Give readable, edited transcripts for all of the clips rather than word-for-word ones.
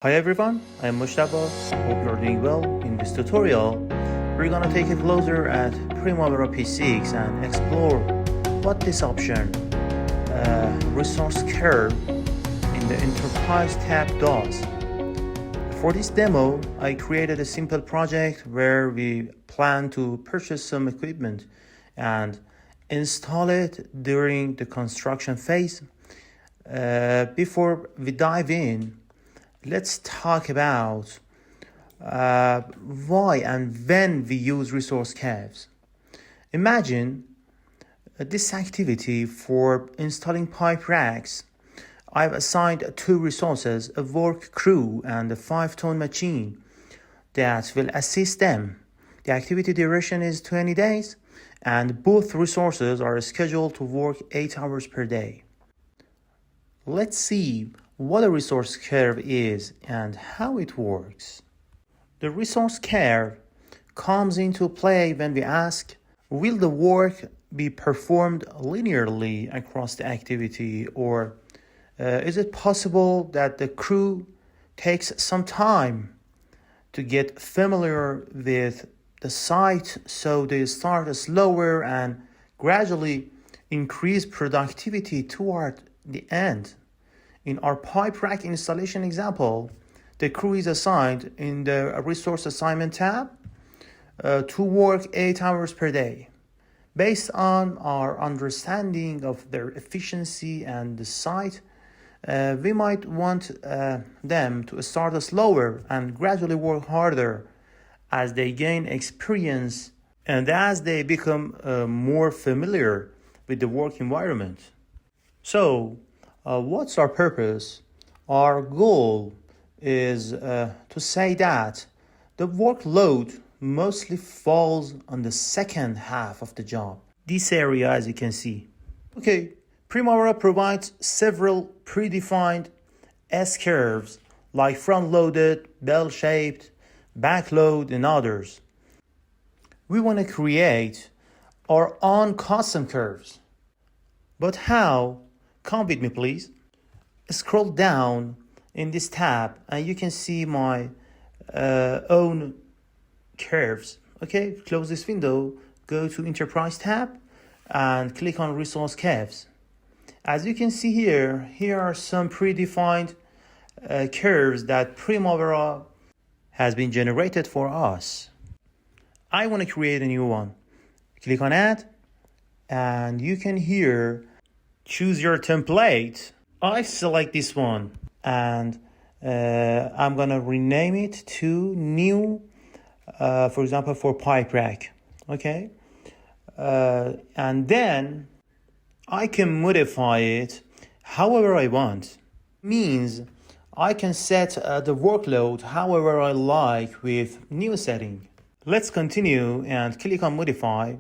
Hi everyone, I am Mushtaba. Hope you're doing well. In this tutorial, we're gonna take a closer at Primavera P6 and explore what this option, resource curve in the Enterprise tab does. For this demo, I created a simple project where we plan to purchase some equipment and install it during the construction phase. Before we dive in, let's talk about why and when we use resource curves. Imagine this activity for installing pipe racks. I've assigned two resources, a work crew and a 5-ton machine that will assist them. The activity duration is 20 days and both resources are scheduled to work 8 hours per day. Let's see what a resource curve is and how it works. The resource curve comes into play when we ask, will the work be performed linearly across the activity, or is it possible that the crew takes some time to get familiar with the site, so they start slower and gradually increase productivity toward the end? In our pipe rack installation example, the crew is assigned in the Resource Assignment tab to work 8 hours per day. Based on our understanding of their efficiency and the site, we might want them to start slower and gradually work harder as they gain experience and as they become more familiar with the work environment. So, what's our purpose? Our goal is to say that the workload mostly falls on the second half of the job. This area, as you can see. Okay, Primavera provides several predefined S-curves like front-loaded, bell-shaped, backload, and others. We want to create our own custom curves. But how? Come with me, please. Scroll down in this tab and you can see my own curves. Okay, close this window, go to Enterprise tab and click on Resource Curves. As you can see here are some predefined curves that Primavera has been generated for us. I want to create a new one. Click on Add and you can here choose your template. I select this one and I'm gonna rename it to new, for example, for pipe rack. Okay, and then I can modify it however I want. Means I can set the workload however I like with new setting. Let's continue and click on modify.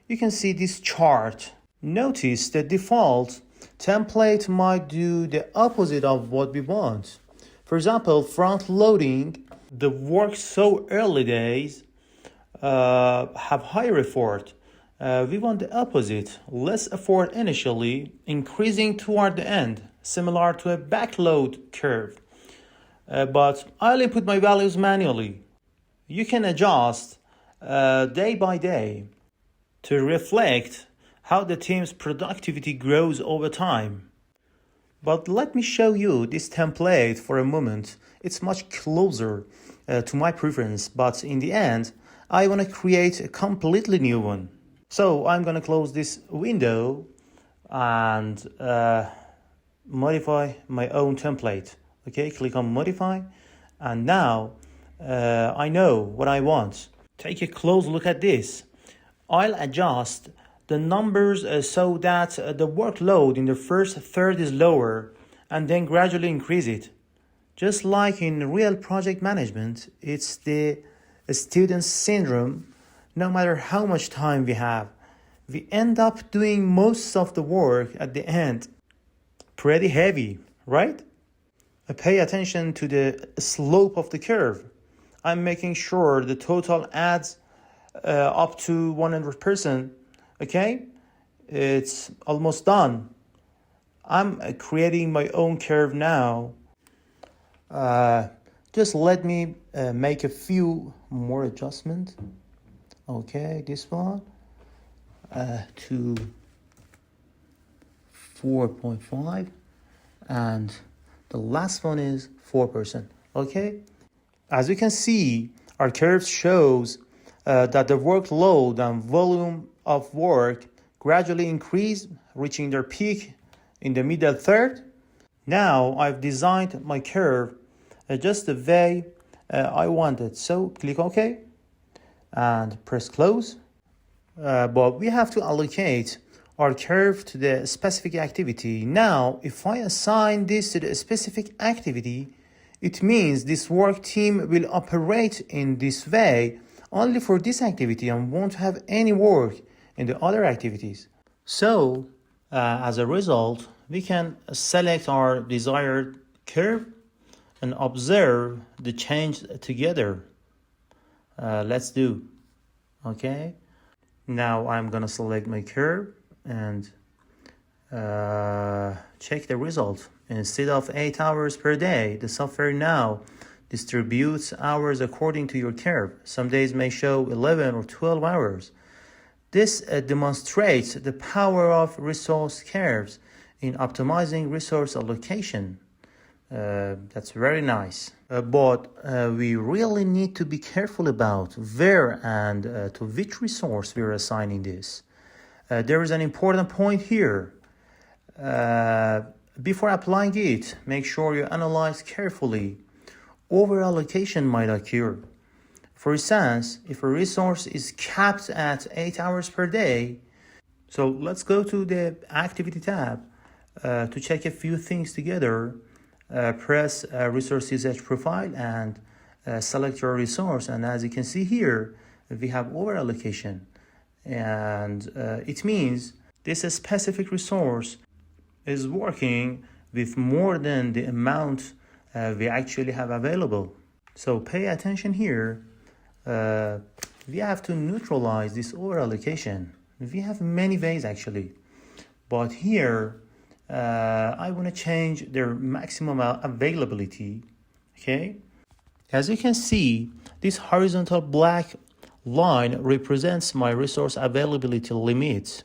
You can see this chart. Notice the default template might do the opposite of what we want. For example, front loading the work so early days have higher effort. We want the opposite, less effort initially, increasing toward the end, similar to a backload curve. But I'll input my values manually. You can adjust day by day to reflect how the team's productivity grows over time. But let me show you this template for a moment. It's much closer to my preference, but in the end, I want to create a completely new one. So I'm going to close this window and modify my own template. Okay, click on modify, and now I know what I want. Take a close look at this. I'll adjust the numbers so that the workload in the first third is lower and then gradually increase it. Just like in real project management, it's the student syndrome. No matter how much time we have, we end up doing most of the work at the end. Pretty heavy, right? Pay attention to the slope of the curve. I'm making sure the total adds up to 100%. Okay, it's almost done. I'm creating my own curve now. Just let me make a few more adjustments. Okay, this one to 4.5, and the last one is 4%. Okay, as you can see, our curve shows that the workload and volume of work gradually increase, reaching their peak in the middle third. Now I've designed my curve just the way I wanted. So click OK and press close. But we have to allocate our curve to the specific activity. Now, if I assign this to the specific activity, it means this work team will operate in this way only for this activity and won't have any work in the other activities. So, as a result, we can select our desired curve and observe the change together. Let's do. Okay. Now I'm gonna select my curve and check the result. Instead of 8 hours per day, the software now distributes hours according to your curve. Some days may show 11 or 12 hours. This demonstrates the power of resource curves in optimizing resource allocation. That's very nice. But we really need to be careful about where and to which resource we're assigning this. There is an important point here. Before applying it, make sure you analyze carefully. Overallocation might occur. For instance, if a resource is capped at 8 hours per day, so let's go to the Activity tab to check a few things together. Press Resource Usage Profile and select your resource. And as you can see here, we have overallocation. And it means this specific resource is working with more than the amount we actually have available. So pay attention here. We have to neutralize this overallocation. We have many ways actually, but here I want to change their maximum availability. Okay, as you can see, this horizontal black line represents my resource availability limit.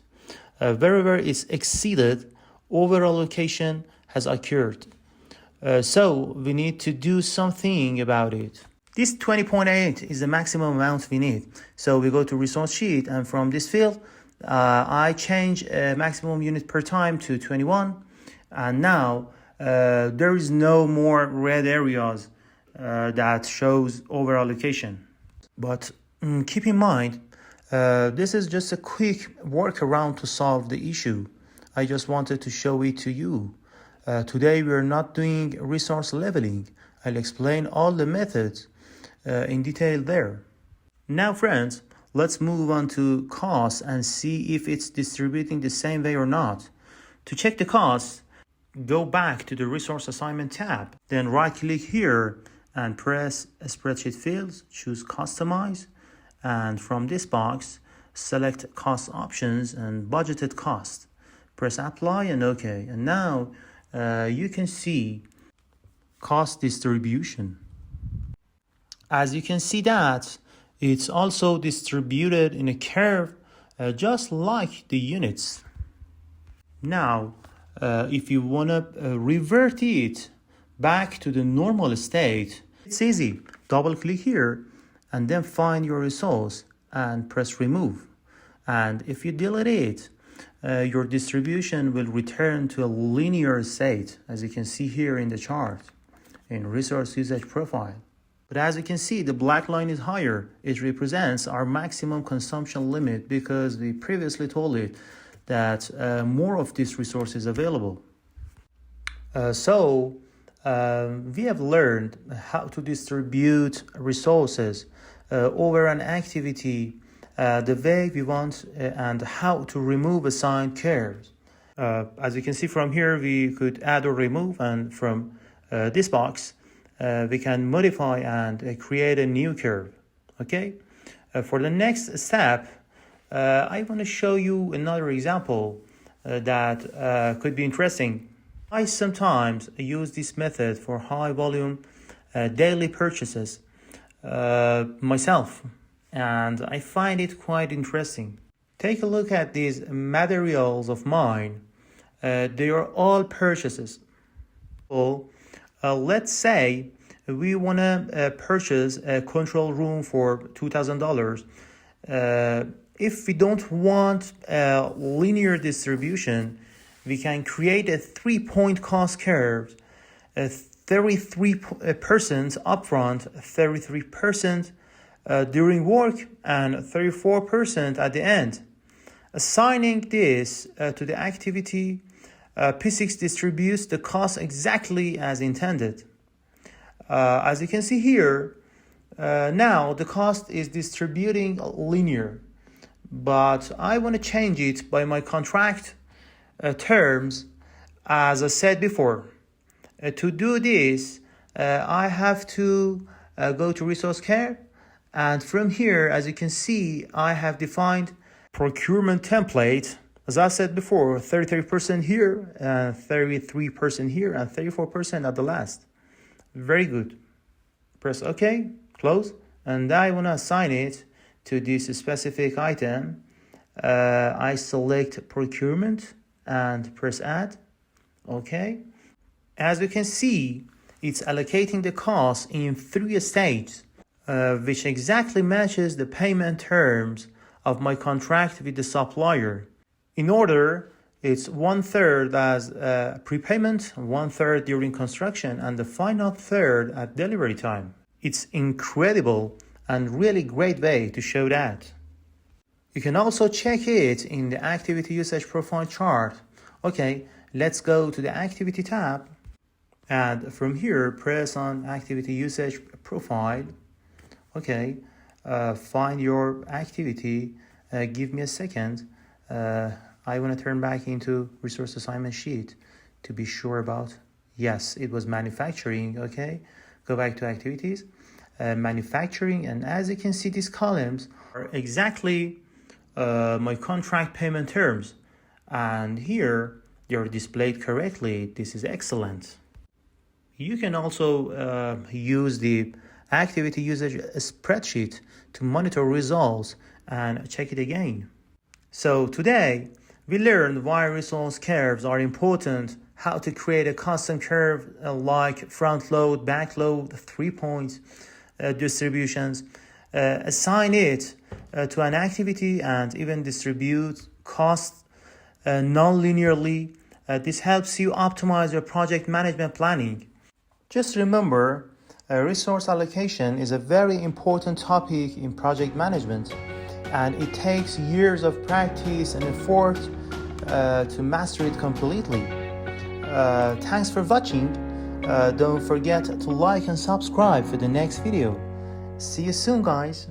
Wherever it's exceeded, overallocation has occurred. So we need to do something about it. This 20.8 is the maximum amount we need. So we go to resource sheet, and from this field, I change maximum unit per time to 21. And now there is no more red areas that shows overallocation. But keep in mind, this is just a quick workaround to solve the issue. I just wanted to show it to you. Today we are not doing resource leveling. I'll explain all the methods in detail there. Now friends, let's move on to costs and see if it's distributing the same way or not. To check the costs, go back to the Resource Assignment tab, then right click here and press Spreadsheet Fields, choose Customize, and from this box, select Cost Options and Budgeted Cost. Press Apply and OK. And now you can see cost distribution. As you can see that it's also distributed in a curve just like the units. Now, if you want to revert it back to the normal state, it's easy. Double click here and then find your resource and press remove. And if you delete it, your distribution will return to a linear state, as you can see here in the chart in Resource Usage Profile. But as you can see, the black line is higher. It represents our maximum consumption limit because we previously told it that more of this resource is available. So we have learned how to distribute resources over an activity the way we want and how to remove assigned curves. As you can see from here, we could add or remove, and from this box, we can modify and create a new curve. Okay. For the next step, I want to show you another example that could be interesting. I sometimes use this method for high volume daily purchases myself, and I find it quite interesting. Take a look at these materials of mine. They are all purchases. So, let's say we want to purchase a control room for $2,000. If we don't want a linear distribution, we can create a 3-point cost curve, 33% upfront, 33% during work, and 34% at the end. Assigning this to the activity, P6 distributes the cost exactly as intended. As you can see here, now the cost is distributing linear, but I want to change it by my contract terms, as I said before. To do this, I have to go to resource care, and from here, as you can see, I have defined procurement template. As I said before, 33% here, 33% here, and 34% at the last. Very good. Press OK, close, and I want to assign it to this specific item. I select procurement and press add. OK. As you can see, it's allocating the cost in 3 stages, which exactly matches the payment terms of my contract with the supplier. In order, it's 1/3 as prepayment, 1/3 during construction, and the final third at delivery time. It's incredible and really great way to show that. You can also check it in the activity usage profile chart. Okay, let's go to the activity tab, and from here press on activity usage profile. Okay, find your activity. Give me a second. I want to turn back into resource assignment sheet to be sure about. Yes, it was manufacturing. Okay, go back to activities, manufacturing, and as you can see, these columns are exactly my contract payment terms, and here they are displayed correctly. This is excellent. You can also use the activity usage spreadsheet to monitor results and check it again. So today we learned why resource curves are important, how to create a custom curve like front load, back load, 3-point distributions, assign it to an activity, and even distribute costs non-linearly. This helps you optimize your project management planning. Just remember, resource allocation is a very important topic in project management, and it takes years of practice and effort to master it completely. Thanks for watching. Don't forget to like and subscribe for the next video. See you soon, guys.